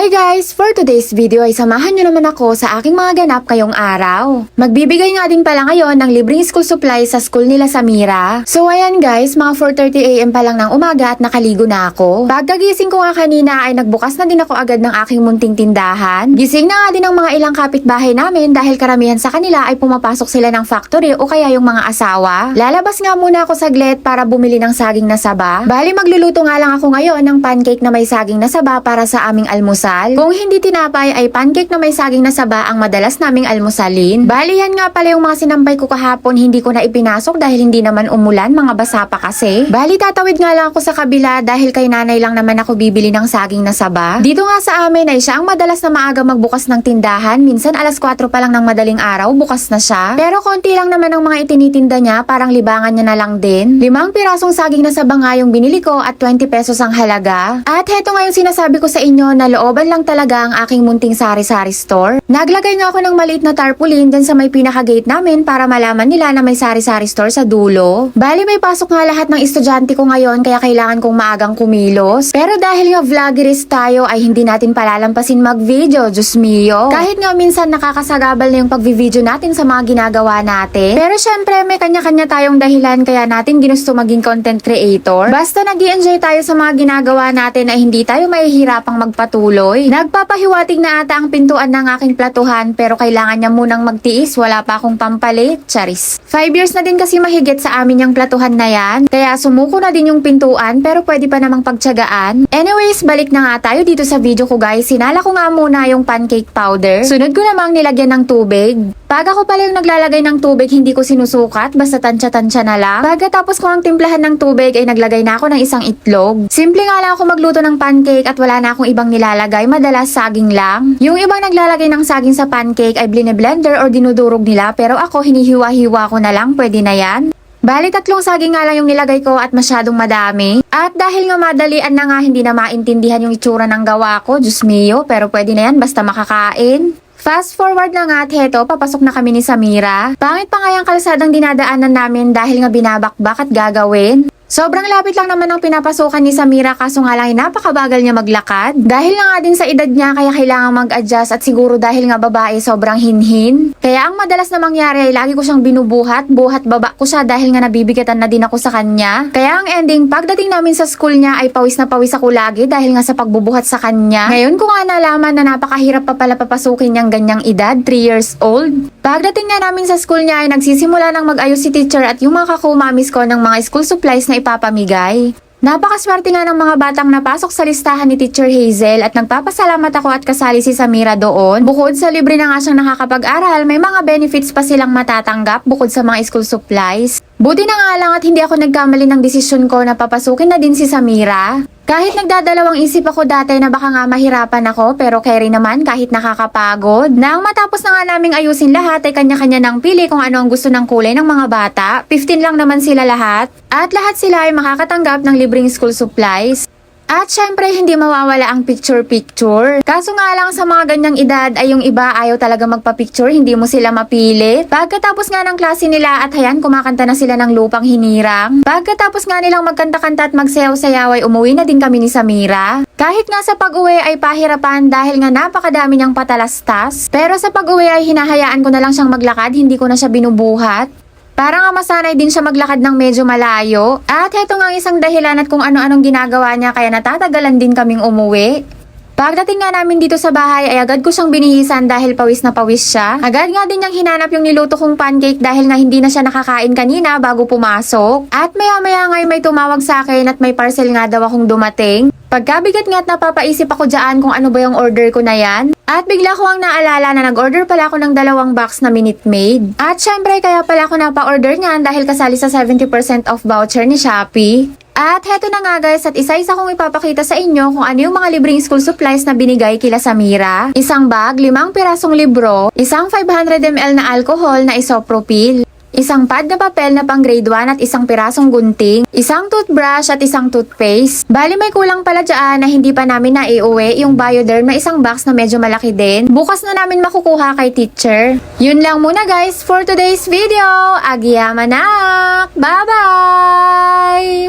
Hi guys! For today's video ay samahan nyo naman ako sa aking mga ganap ngayong araw. Magbibigay nga din pala ngayon ng libreng school supplies sa school nila sa Mira. So ayan guys, mga 4:30 AM pa lang ng umaga at nakaligo na ako. Pagkagising ko nga kanina ay nagbukas na din ako agad ng aking munting tindahan. Gising na nga din ang mga ilang kapitbahay namin dahil karamihan sa kanila ay pumapasok sila ng factory o kaya yung mga asawa. Lalabas nga muna ako saglit para bumili ng saging na saba. Bali magluluto nga lang ako ngayon ng pancake na may saging na saba para sa aming almusal. Kung hindi tinapay ay pancake na may saging na saba ang madalas naming almusalin. Bali yan nga pala yung mga sinampay ko kahapon, hindi ko na ipinasok dahil hindi naman umulan, mga basa pa kasi. Bali tatawid nga lang ako sa kabila dahil kay nanay lang naman ako bibili ng saging na saba. Dito nga sa amin ay siya ang madalas na maaga magbukas ng tindahan, minsan alas 4 pa lang ng madaling araw bukas na siya. Pero konti lang naman ang mga itinitinda niya, parang libangan niya na lang din. 5 pirasong saging na saba nga yung binili ko at 20 pesos ang halaga. At heto nga yung sinasabi ko sa inyo na looban lang talaga ang aking munting sari-sari store. Naglagay nga ako ng maliit na tarpaulin dyan sa may pinaka-gate namin para malaman nila na may sari-sari store sa dulo. Bali may pasok nga lahat ng estudyante ko ngayon kaya kailangan kong maagang kumilos. Pero dahil nga vloggerist tayo ay hindi natin palalampasin mag-video, Diyos mio. Kahit nga minsan nakakasagabal na yung pag-video natin sa mga ginagawa natin. Pero syempre may kanya-kanya tayong dahilan kaya natin ginusto maging content creator. Basta nag-i-enjoy tayo sa mga ginagawa natin ay hindi tayo mahihirapang magpatuloy. Nagpapahiwatig na ata ang pintuan ng aking platuhan pero kailangan niya munang magtiis, wala pa akong pampalit, charis. 5 years na din kasi mahigit sa amin yung platuhan na yan, kaya sumuko na din yung pintuan pero pwede pa namang pagtiyagaan. Anyways, balik na nga tayo dito sa video ko guys. Sinala ko nga muna yung pancake powder. Sunod ko namang nilagyan ng tubig. Pag ako pala yung naglalagay ng tubig, hindi ko sinusukat, basta tansya-tansya na lang. Pagkatapos ko ang timplahan ng tubig ay naglagay na ako ng isang itlog. Simple nga lang ako magluto ng pancake at wala na akong ibang nilalagay, madalas saging lang. Yung ibang naglalagay ng saging sa pancake ay blender or dinudurog nila pero ako hinihiwa-hiwa ko na lang, pwede na yan. Bali 3 saging nga lang yung nilagay ko at masyadong madami. At dahil nga madalian na nga hindi na maintindihan yung itsura ng gawa ko, Diyos mio, pero pwede na yan basta makakain. Fast forward na nga at heto, papasok na kami ni Samira. Pangit pa nga yung kalsadang dinadaanan namin dahil nga binabakbak at gagawin. Sobrang lapit lang naman ang pinapasukan ni Samira kaso nga lang napakabagal niya maglakad. Dahil nga din sa edad niya kaya kailangan mag-adjust at siguro dahil nga babae sobrang hinhin. Kaya ang madalas na mangyari ay lagi ko siyang binubuhat, buhat baba ko siya dahil nga nabibigatan na din ako sa kanya. Kaya ang ending, pagdating namin sa school niya ay pawis na pawis ako lagi dahil nga sa pagbubuhat sa kanya. Ngayon ko nga nalaman na napakahirap pa pala papasukin niyang ganyang edad, 3 years old. Pagdating nga namin sa school niya ay nagsisimula ng mag-ayos si teacher at yung mga kakumamis ko ng mga school supplies na ipapamigay. Napakaswerte nga ng mga batang napasok sa listahan ni Teacher Hazel at nagpapasalamat ako at kasali si Samira doon. Bukod sa libre na nga siyang nakakapag-aral, may mga benefits pa silang matatanggap bukod sa mga school supplies. Buti na nga lang at hindi ako nagkamali ng desisyon ko na papasukin na din si Samira. Kahit nagdadalawang isip ako dati na baka nga mahirapan ako pero carry naman kahit nakakapagod. Nang matapos na nga naming ayusin lahat ay kanya-kanya nang pili kung ano ang gusto ng kulay ng mga bata. 15 lang naman sila lahat. At lahat sila ay makakatanggap ng libreng school supplies. At syempre hindi mawawala ang picture-picture. Kaso nga lang sa mga ganyang edad ay yung iba ayaw talaga magpa-picture, hindi mo sila mapili. Pagkatapos nga ng klase nila at hayan kumakanta na sila ng lupang hinirang. Pagkatapos nga nilang magkanta-kanta at magsayaw-sayaw ay umuwi na din kami ni Samira. Kahit nga sa pag-uwi ay pahirapan dahil nga napakadami niyang patalastas. Pero sa pag-uwi ay hinahayaan ko na lang siyang maglakad, hindi ko na siya binubuhat. Para nga masanay din siya maglakad ng medyo malayo. At heto nga isang dahilan at kung ano-anong ginagawa niya kaya natatagalan din kaming umuwi. Pagdating nga namin dito sa bahay ay agad ko siyang binihisan dahil pawis na pawis siya. Agad nga din niyang hinanap yung niluto kong pancake dahil nga hindi na siya nakakain kanina bago pumasok. At maya-maya nga may tumawag sa akin at may parcel nga daw akong dumating. Pagkabigat nga at napapaisip ako dyan kung ano ba yung order ko na yan. At bigla ko ang naalala na nag-order pala ako ng 2 box na Minute Maid. At syempre kaya pala ako napa-order niyan dahil kasali sa 70% off voucher ni Shopee. At heto na nga guys at isa-isa kong ipapakita sa inyo kung ano yung mga libreng school supplies na binigay kila Samira. Isang bag, 5 pirasong libro, isang 500 ml na alcohol na isopropyl. Isang pad na papel na pang grade 1 at isang pirasong gunting, isang toothbrush at isang toothpaste. Bali may kulang pala dyan na hindi pa namin naiuwi yung Bioderm na isang box na medyo malaki din. Bukas na namin makukuha kay teacher. Yun lang muna guys for today's video. Agiyama na! Bye-bye!